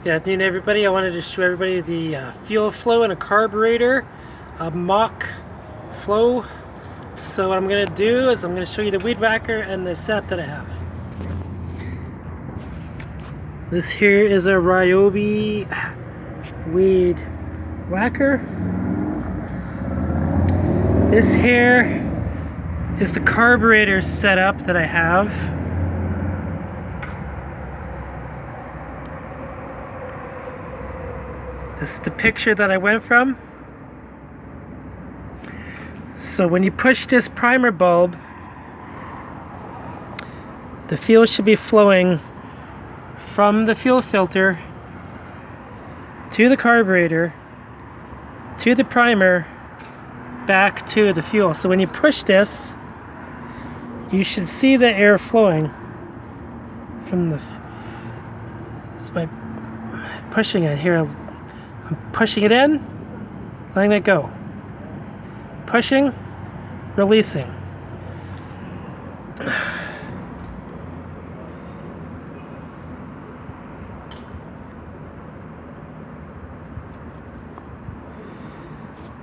Good afternoon, everybody. I wanted to show everybody the fuel flow in a carburetor, a mock flow. So what I'm going to do is I'm going to show you the Weedwacker and the setup that I have. This here is a Ryobi Weedwacker. This here is the carburetor setup that I have. This is the picture that I went from. So when you push this primer bulb, the fuel should be flowing from the fuel filter to the carburetor, to the primer, back to the fuel. So when you push this, you should see the air flowing from the... Just by pushing it here. I'm pushing it in, letting it go. Pushing, releasing.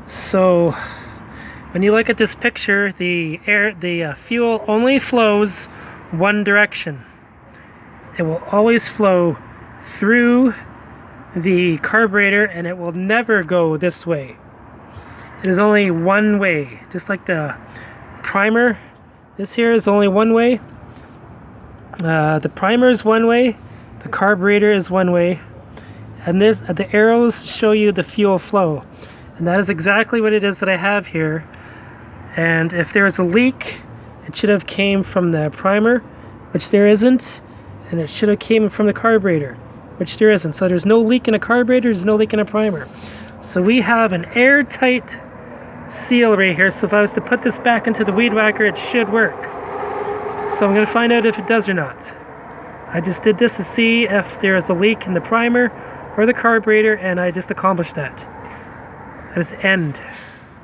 So when you look at this picture, the fuel only flows one direction. It will always flow through the carburetor and it will never go this way. It is only one way, just like the primer. This here is only one way. The primer is one way, the carburetor is one way, and the arrows show you the fuel flow. And that is exactly what it is that I have here. And if there's a leak, it should have came from the primer, which there isn't, and it should have came from the carburetor, which there isn't. So there's no leak in a carburetor, there's no leak in a primer. So we have an airtight seal right here. So if I was to put this back into the Weedwacker, it should work. So I'm going to find out if it does or not. I just did this to see if there is a leak in the primer or the carburetor, and I just accomplished that. That is end.